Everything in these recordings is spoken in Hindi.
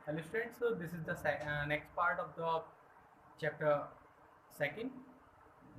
Hello students, so this is the next part of the chapter second,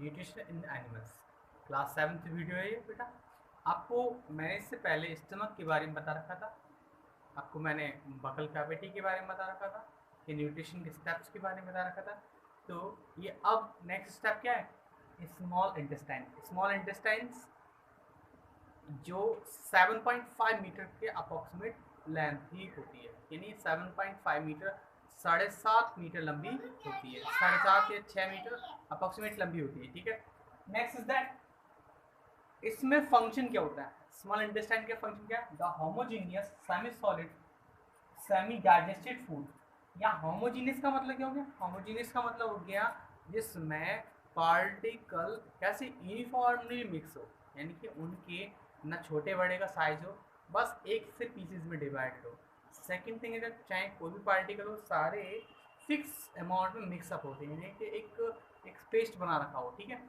nutrition in animals. Class 7th video है ये बेटा। आपको मैंने इससे पहले स्टमक के बारे में बता रखा था, आपको मैंने बकल कैविटी के बारे में बता रखा था, कि न्यूट्रिशन के स्टेप्स के बारे में बता रखा था। तो ये अब नेक्स्ट स्टेप क्या है? Small intestine. स्मॉल इंटेस्टाइन्स जो 7.5 मीटर के अप्रॉक्सीमेट लेंथ ही होती है, यानी 7.5 मीटर 7.5 मीटर लंबी होती है, 7.5 या 6 मीटर अप्रॉक्सीमेट लंबी होती है। ठीक है, नेक्स्ट इज दैट इसमें फंक्शन क्या होता है? स्मॉल इंटेस्टाइन के फंक्शन क्या है? The homogeneous semi solid semi digested food. या होमोजीनियस का मतलब क्या हो गया? होमोजीनियस का मतलब हो गया जिसमें पार्टिकल कैसे यूनिफॉर्मली मिक्स हो, यानी कि उनके ना छोटे बड़े का साइज हो, बस एक से पीसेस में डिवाइड हो। सेकंड थिंग है, चाहे कोई भी पार्टिकल हो, सारे फिक्स अमाउंट में मिक्सअप होते हैं, यानी कि एक पेस्ट बना रखा हो। ठीक है,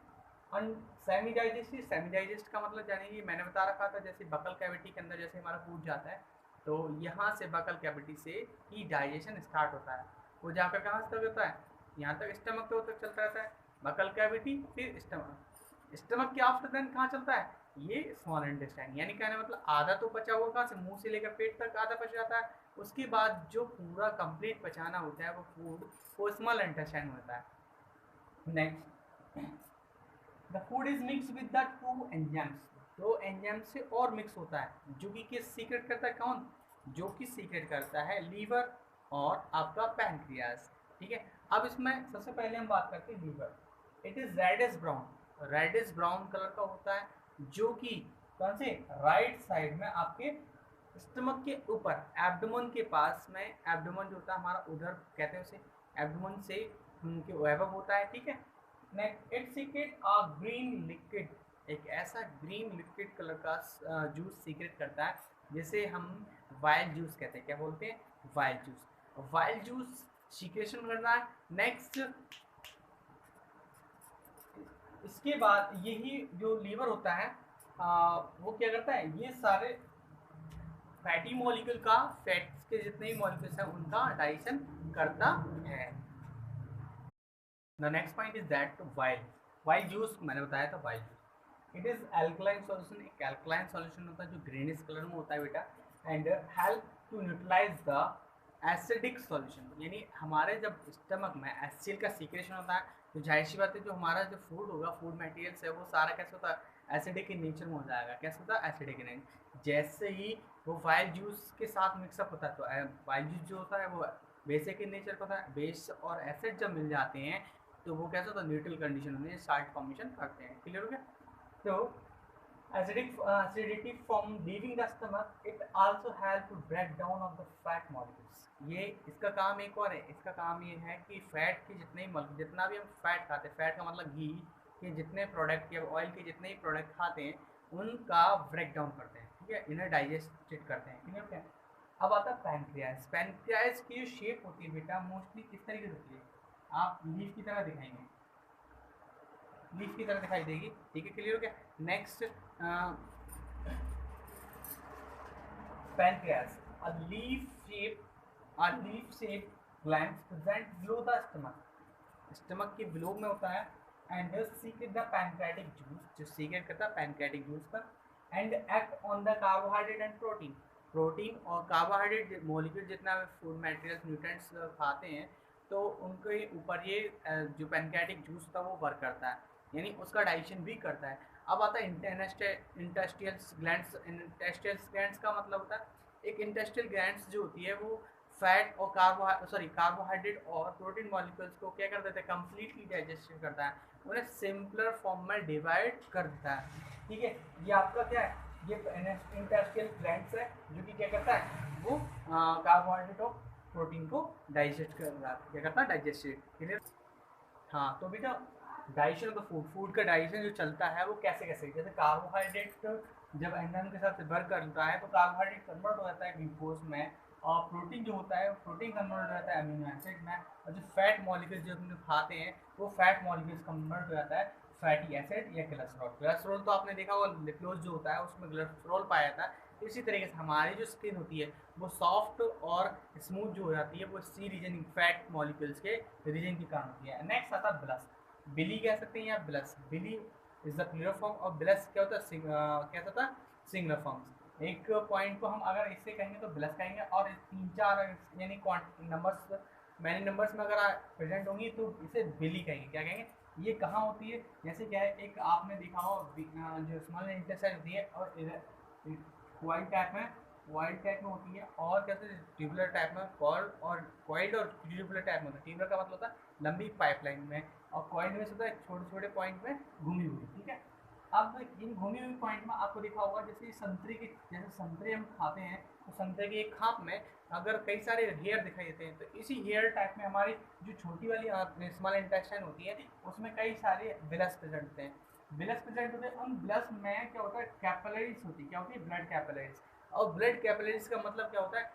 सेमी डाइजेस्ट। सेमी डाइजेस्ट का मतलब जानिए, मैंने बता रखा था जैसे बकल कैविटी के अंदर जैसे हमारा फूड जाता है, तो यहाँ से बकल कैविटी से ही डाइजेशन स्टार्ट होता है। वो जाकर कहाँ तक होता है? यहाँ तक स्टमक तो तक चलता रहता है, बकल कैविटी फिर स्टमक। स्टमक के आफ्टर देन कहाँ चलता है? ये स्मॉल इंटेस्टाइन। यानी कहने मतलब आधा तो बचा हुआ कहाँ से? मुंह से लेकर पेट तक आधा बच जाता है, उसके बाद जो पूरा कंप्लीट पचाना होता है वो फूड, वो स्मॉल इंटेस्टाइन होता है। Next, the food is mix with the two enzymes. दो एंजाइम से और मिक्स होता है, जो कि किस सीक्रेट करता है? कौन? जो कि सीक्रेट करता है लीवर और आपका पैनक्रियाज। ठीक है, अब इसमें सबसे पहले हम बात करते हैं liver. It is reddish brown, reddish brown colour का होता है, जो कि कौन से? राइट साइड में आपके स्टमक के ऊपर एब्डोमेन के पास में, एब्डोमेन जो होता है हमारा उधर कहते हैं उसे, एब्डोमेन से के वेबअप होता है। ठीक है, next it secret a green liquid, एक ऐसा ग्रीन लिक्विड कलर का जूस सीक्रेट करता है, जिसे हम वाइल्ड जूस कहते हैं। क्या बोलते हैं? Wild juice. Wild juice secretion करना है। नेक्स्ट, इसके बाद यही जो लीवर होता है वो क्या करता है? ये सारे फैटी मॉलिक्यूल का, फैट्स के जितने भी मॉलिक्यूल्स हैं उनका डाइजेशन करता है। The next point is that वाइल्ड जूस मैंने बताया था। वाइल्ड juice it is alkaline solution, एक एल्कलाइन सॉल्यूशन होता है जो ग्रीनिश कलर में होता है बेटा, and help to neutralise the acidic solution. यानी हमारे जब स्टमक में एसिड का सीक्रेशन होता है, तो जाहिर सी बात है जो हमारा जो फूड होगा, फूड मटेरियल्स है, वो सारा कैसे होता है? एसिडिक इन नेचर में हो जाएगा। कैसे होता है? Acidic in nature. जैसे ही वो वाइल्ड जूस के साथ मिक्सअप होता है, तो वाइल्ड जूस जो होता है वो बेसिक इन नेचर का होता है। बेस और एसिड जब मिल जाते हैं तो वो कैसा होता है? न्यूट्रल कंडीशन में साल्ट फॉर्मेशन करते हैं। क्लियर हो गया? तो acidity from leaving the stomach, it also help to break down of the fat molecules। ये इसका काम एक और है, इसका काम ये है कि फैट के जितने ही जितना भी हम फैट खाते हैं, फैट का मतलब घी के जितने प्रोडक्ट या ऑयल के जितने ही प्रोडक्ट खाते हैं, उनका ब्रेक डाउन करते हैं। ठीक है, इन्हें डाइजेस्टेड करते हैं। क्लियर क्या? अब आता है पैनक्रियाज। पैनक्रियाज की जो शेप होती है बेटा, मोस्टली किस तरीके से होती है? आप लीफ की तरह दिखाएंगे, लीफ की तरह दिखाई देगी। ठीक है, क्लियर हो गया? Next, pancreas, a leaf shaped glands present below the stomach, stomach के बिलो में होता है, and secret the pancreatic juice, जो सीक्रेट करता है पैनक्रेटिक जूस का, and act on the carbohydrate and protein. Protein और कार्बोहाइड्रेट मॉलिक्यूल जितना भी फूड मटेरियल्स न्यूट्रिएंट्स खाते हैं, तो उनके ऊपर ये जो पैनक्रेटिक जूस होता है वो वर्क करता है, यानी उसका डाइजेशन भी करता है। अब आता है इंटेस्टियल ग्लैंड्स। इंटेस्टियल ग्लैंड्स का मतलब होता है, एक इंटेस्टियल ग्लैंड्स जो होती है वो फैट और कार्बोहाइड्रेट और प्रोटीन मॉलिक्यूल्स को क्या कर देता है? कंप्लीटली डाइजेस्ट करता है, उन्हें सिंपलर फॉर्म में डिवाइड कर देता है। ठीक है, ये आपका क्या है? ये इंटेस्टियल ग्लैंड्स है, जो कि क्या करता है? वो कार्बोहाइड्रेट और प्रोटीन को डाइजेस्ट कर रहा है। क्या करता है? डाइजेस्ट। क्लियर? हाँ, तो बेटा digestion of the food, food का डाइजेशन जो चलता है वो कैसे कैसे, जैसे कार्बोहाइड्रेट जब एंजाइम के साथ वर्क करता है तो कार्बोहाइड्रेट कन्वर्ट हो जाता है ग्लूकोज में, और प्रोटीन जो होता है प्रोटीन कन्वर्ट हो जाता है अमीनो एसिड में, और जो फैट मॉलिक्यूल्स जो हम लोग खाते हैं वो फैट मॉलिक्यूल्स कन्वर्ट हो जाता है फैटी एसिड या कोलेस्ट्रॉल। कोलेस्ट्रॉल तो आपने देखा होगा, लिपिड जो होता है उसमें कोलेस्ट्रॉल पाया जाता है, इसी तरीके से हमारी जो स्किन होती है वो सॉफ्ट और स्मूथ जो हो जाती है वो सी रीजन फैट मॉलिक्यूल्स के रीजन के कारण होती है। नेक्स्ट आता है ब्लस, बिली कह सकते हैं या ब्लस। Bile is the plural form और ब्लस क्या होता है, क्या होता है, सिंगुलर फॉर्म्स। एक पॉइंट को हम अगर इससे कहेंगे तो ब्लस कहेंगे, और तीन चार यानी नंबर्स मैनी नंबर्स में अगर प्रेजेंट होंगी तो इसे बिली कहेंगे। क्या कहेंगे, ये कहाँ होती है, जैसे क्या है, एक आपने देखा हो जो स्मॉल इंटेस्टाइन होती है और वाइल्ड टाइप में, वाइल्ड टाइप में होती है, और कैसे ट्यूबुलर टाइप में, कॉर्ड और कॉइल्ड और ट्यूबुलर टाइप में होता है। ट्यूबुलर का मतलब होता है लंबी पाइपलाइन में, और कॉइल्ड में होता है छोटे छोटे पॉइंट में घूमी हुई, ठीक है। अब इन घूमी हुई पॉइंट में आपको देखा होगा जैसे संतरे के, जैसे संतरे हम खाते हैं तो संतरे के एक खाप में अगर कई सारे हेयर दिखाई देते हैं, तो इसी हेयर टाइप में हमारी जो छोटी वाली स्मॉल इंटेस्टाइन होती है उसमें कई सारे विलस प्रेजेंट होते हैं। विलस प्रेजेंट होते हैं, उन विलस में क्या होता है, कैपिलरीज होती है। क्या होती है, ब्लड कैपिलरीज। और ब्लड कैपिलरीज का मतलब क्या होता है,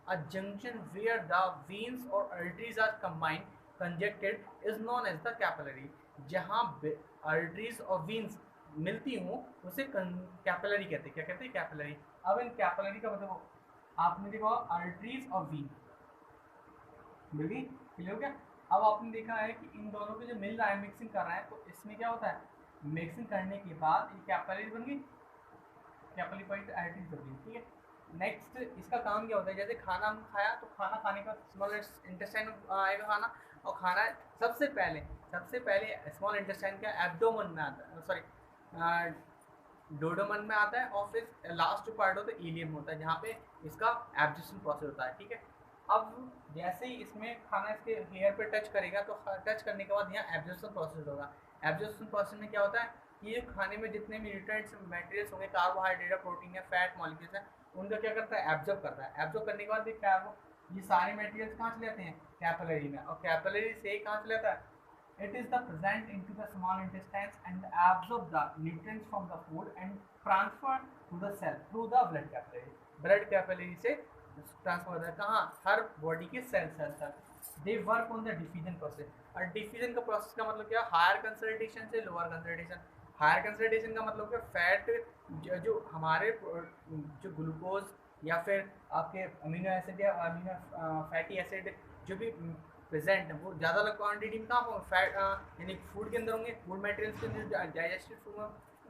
a junction where the veins और arteries are combined connected is known as the capillary. जहाँ आर्टरीज और वेन्स मिलती हूँ उसे कैपिलरी कहते हैं। क्या कहते हैं, कैपिलरी। अब इन कैपिलरी का मतलब आपने देखा आर्टरीज और वीन मिली, क्लियर हो गया। अब आपने देखा है कि इन दोनों के जो मिल रहा है, मिक्सिंग कर रहा है, तो इसमें क्या होता है, मिक्सिंग करने के बाद ये कैपिलरी बन गई, कैपिलरी पॉइंट आर्टरीज बन गई, ठीक है। नेक्स्ट इसका काम क्या होता है, जैसे खाना हम खाया तो खाना खाने का स्मॉल इंटेस्टाइन आएगा खाना, और खाना सबसे पहले स्मॉल इंटेस्टाइन का एब्डोमेन में आता है, सॉरी डोडोमन में आता है, और फिर लास्ट जो पार्ट होता है इलियम होता है, जहाँ पे इसका एब्जॉर्प्शन प्रोसेस होता है, ठीक है। अब जैसे ही इसमें खाना इसके हेयर पे टच करेगा तो टच करने के बाद यहाँ एब्जॉर्प्शन प्रोसेस होगा। एब्जॉर्प्शन प्रोसेस में क्या होता है, ये खाने में जितने भी न्यूट्रिएंट्स मटेरियल्स होंगे, कार्बोहाइड्रेट, प्रोटीन या फैट मॉलिक्यूल्स हैं, उनका क्या करता है, एब्जॉर्ब करता है। एब्जॉर्ब करने के बाद ये सारे मटेरियल्स कहाँ चले जाते हैं, कैपिलरी में, और कैपिलरी से कहाँ चले जाता है, it is the present into the small intestines and absorb the nutrients from the food and transfer to the cell through the blood capillary। blood capillary से ट्रांसफर होता है कहाँ, हर बॉडी के सेल तक। They work on the diffusion process. और डिफ्यूजन का प्रोसेस का मतलब क्या, हायर कंसंट्रेशन से लोअर कंसंट्रेशन। हायर कंसंट्रेशन का मतलब क्या, फैट जो हमारे जो ग्लूकोज या फिर आपके अमीनो एसिड या अमीनो फैटी एसिड जो भी प्रेजेंट है वो ज़्यादा क्वांटिटी में कहाँ फैट यानी फूड के अंदर होंगे, फूड मटेरियल्स के अंदर डाइजेस्टिव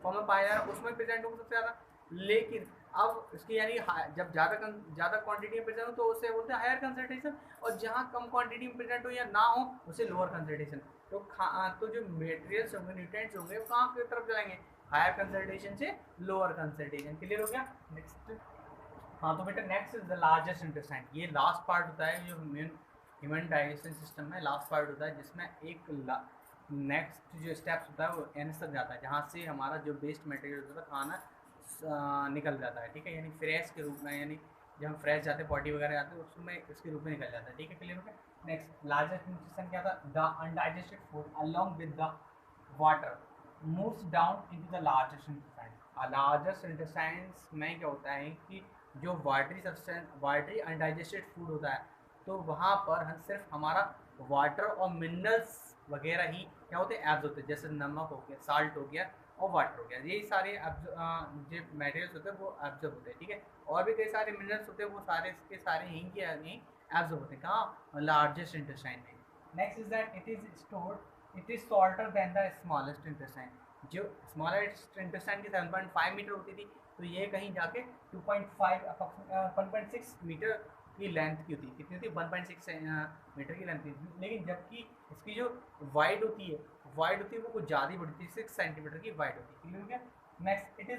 फॉर्म में पाया जा रहा है उसमें प्रेजेंट होंगे सबसे ज़्यादा। लेकिन अब इसकी यानी जब ज़्यादा क्वांटिटी में प्रेजेंट हो तो उसे बोलते हैं हायर कंसंट्रेशन, और जहाँ कम क्वांटिटी में प्रेजेंट हो या ना हो उसे लोअर कंसंट्रेशन। तो जो मटेरियल्स होंगे, न्यूट्रिएंट्स होंगे, वो कहाँ की तरफ जाएंगे, हायर कंसंट्रेशन से लोअर कंसंट्रेशन। क्लियर हो गया। नेक्स्ट, हाँ तो बेटा next is the largest intestine. ये लास्ट पार्ट होता है जो ह्यूमन डाइजेशन सिस्टम में लास्ट पार्ट होता है, जिसमें एक नेक्स्ट जो स्टेप्स होता है वो एनस तक जाता है, जहाँ से हमारा जो वेस्ट मटेरियल होता है खाना निकल जाता है, ठीक है। यानी फ्रेश के रूप में, यानी जब हम फ्रेश जाते हैं पॉटी वगैरह जाते हैं उसमें इसके रूप में निकल जाता है, ठीक है। क्लियर हो गया। नेक्स्ट लार्जेस्ट इंटेस्टाइन क्या था, the undigested food along with the water moves down into the largest intestine. Largest intestines में क्या होता है कि जो वाटरी अनडाइजेस्टेड फूड होता है तो वहाँ पर हम सिर्फ हमारा वाटर और मिनरल्स वगैरह ही क्या होते हैं, एब्ज होते हैं, जैसे नमक हो गया, साल्ट हो गया और वाटर हो गया, यही सारे जो मटेरियल्स होते हैं वो एब्जॉर्ब होते हैं, ठीक है। और भी कई सारे मिनरल्स होते हैं वो सारे के सारे यहीं के यहीं एब्जॉर्ब होते हैं, कहाँ, लार्जेस्ट इंटेस्टाइन में। Next is that it is shorter than the smallest intestine. जो स्मॉलेस्ट इंटेस्टाइन की 7.5 मीटर होती थी, तो ये कहीं जाके 1.6 मीटर की लेंथ की होती है। कितनी होती है, 1.6 मीटर की लेंथ की। लेकिन जबकि इसकी जो वाइड होती है वो कुछ ज़्यादा ही बढ़ती है, 6 सेंटीमीटर की वाइड होती है। क्लियर हो गया। Next, it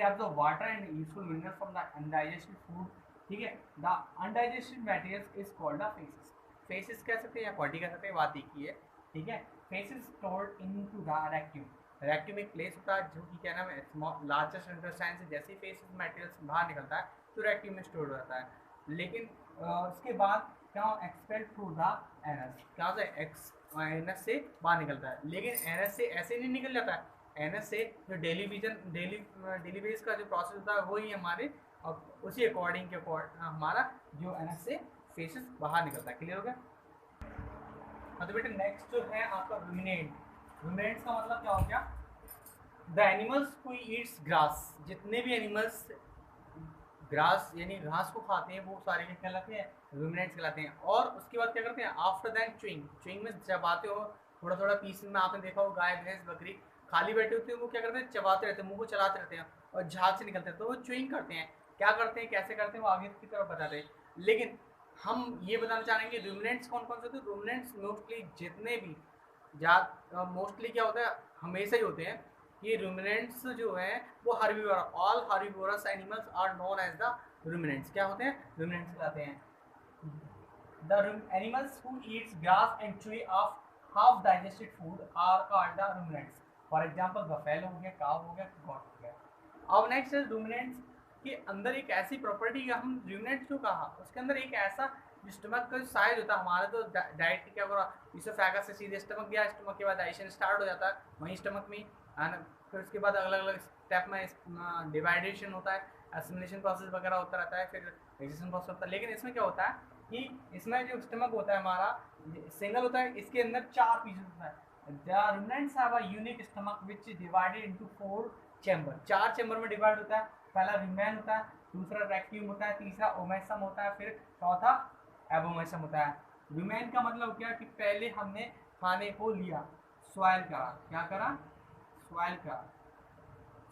absorb water and useful minerals from the undigested food, ठीक है। The undigested materials is called the faces. Faces कह सकते हैं या बॉडी कह सकते हैं, बात एक ही है, ठीक है। Faeces stored into the rectum. Rectum एक प्लेस होता है जो कि क्या नाम है, लार्जेस्ट इंटेस्टाइन से जैसे ही फेसेस मटेरियल्स बाहर निकलता है तो रेक्ट्यूम में स्टोर हो जाता है। लेकिन उसके बाद क्या एक्सपेल थ्रू द एनस, क्या होता है, एनस से बाहर निकलता है। लेकिन एनस से ऐसे नहीं निकल जाता है, एनस से जो डेली बेस का जो प्रोसेस होता है वही हमारे, और उसी अकॉर्डिंग हमारा जो एनस से फेसेस बाहर निकलता है। क्लियर हो गया। हाँ तो बेटा नेक्स्ट जो है आपका रुमिनेंट। रुमिनेंट्स का मतलब क्या हो गया, the animals who eats grass. जितने भी एनिमल्स ग्रास यानी घास को खाते हैं, वो सारे क्या कहलाते हैं, रूमिनेंट्स कहलाते हैं। और उसके बाद क्या करते हैं, आफ्टर दैन च्यूइंग, च्यूइंग में चबाते हो थोड़ा थोड़ा पीस में, आपने देखा हो गाय भैंस बकरी खाली बैठे होते हैं, वो क्या करते हैं, चबाते रहते हैं, मुंह को चलाते रहते हैं और झाग से निकलते हैं, तो वो च्यूइंग करते हैं। क्या करते हैं, कैसे करते हैं, वो आगे की तरफ बताते हैं। लेकिन हम ये बताना चाहेंगे रूमिनेंट्स कौन कौन से होते हैं। रूमिनेंट्स मोस्टली जितने भी मोस्टली क्या होता है, हमेशा ही होते हैं कि रूमिनेंट्स जो है वो herbivora, all herbivorous animals are known as the ruminants. क्या होते हैं, रूमिनेंट्स कहलाते हैं। The animals who eats grass and chew of half digested food are called the ruminants. For example buffalo हो गया, काव हो गया, गॉट हो गया। अब नेक्स्ट है रूमिनेंट्स के अंदर एक ऐसी प्रॉपर्टी है, हम रूमिनेंट्स क्यों कहा, उसके अंदर एक ऐसा स्टमक का साइज होता है, हमारा तो डाइट क्या करा, इसोफेगस से सीधे स्टमक गया, स्टमक के बाद डाइजेशन स्टार्ट हो जाता है वहीं स्टमक में, फिर उसके बाद अलग अलग स्टेप में डिवाइडेशन होता है, एसिमिलेशन प्रोसेस वगैरह होता रहता है, फिर डाइजेशन प्रोसेस होता है। लेकिन इसमें क्या होता है कि इसमें जो स्टमक होता है हमारा सिंगल होता है, इसके अंदर 4 पीसेस होता है। The ruminants have a unique stomach which is divided into 4 chamber, 4 chamber में डिवाइड होता है। पहला रुमेन होता है, दूसरा रेक्टियम होता है, तीसरा ओमेसम होता है, फिर चौथा एबोमेसम होता है। रुमेन का मतलब क्या कि पहले हमने खाने को लिया, सॉइल करा, क्या करा, सॉइल करा,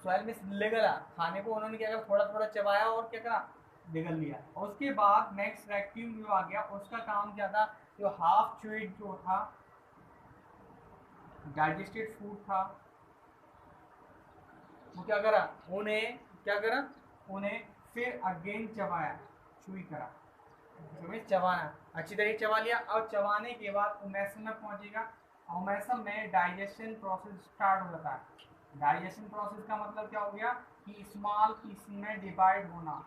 सॉइल में ले गया खाने को, उन्होंने क्या करा, थोड़ा थोड़ा चबाया और क्या करा, निगल लिया। और उसके बाद नेक्स्ट रेक्टियम जो आ गया, उसका काम क्या था, जो हाफ च्यूइड जो था डाइजेस्टेड फूड था, वो क्या करा, उन्हें क्या करा, उन्हें फिर अगेन चबाया, चुई करा, चबाना, अच्छी तरीके चबा लिया। और चबाने के बाद ओमेसम में पहुंचेगा, ओमेसम में डाइजेशन प्रोसेस स्टार्ट हो जाता है। डाइजेशन प्रोसेस का मतलब क्या हो गया कि स्मॉल पीस में डिवाइड होना,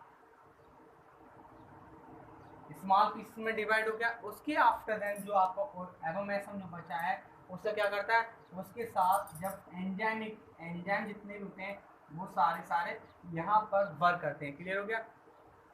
स्मॉल पीस में डिवाइड हो गया। उसके आफ्टर देन जो आपका एबोमेसम जो बचा है, उससे क्या करता है, उसके साथ जब एंजाइम जितने भी होते हैं वो सारे यहाँ पर वर्क करते हैं। क्लियर हो गया,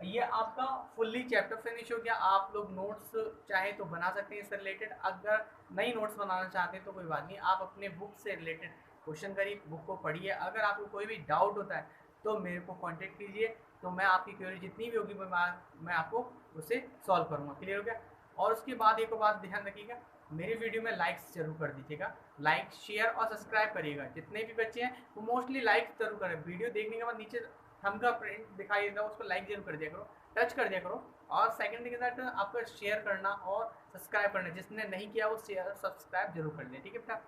ये आपका फुल्ली चैप्टर फिनिश हो गया। आप लोग नोट्स चाहे तो बना सकते हैं इससे रिलेटेड, अगर नहीं नोट्स बनाना चाहते तो कोई बात नहीं, आप अपने बुक से रिलेटेड क्वेश्चन करिए, बुक को पढ़िए। अगर आपको कोई भी डाउट होता है तो मेरे को कांटेक्ट कीजिए, तो मैं आपकी क्वेरी जितनी भी होगी मैं आपको उसे सॉल्व करूँगा। क्लियर हो गया। और उसके बाद एक बात ध्यान रखिएगा, मेरी वीडियो में लाइक्स जरूर कर दीजिएगा, लाइक शेयर और सब्सक्राइब करिएगा। जितने भी बच्चे हैं वो मोस्टली लाइक जरूर करें, वीडियो देखने के बाद नीचे थंब का प्रिंट दिखाई देगा, उसको लाइक जरूर कर दिया करो, टच कर दिया करो। और सेकंड थिंग दैट आपका शेयर करना और सब्सक्राइब करना, जिसने नहीं किया वो शेयर सब्सक्राइब जरूर कर दिया, ठीक है बेटा।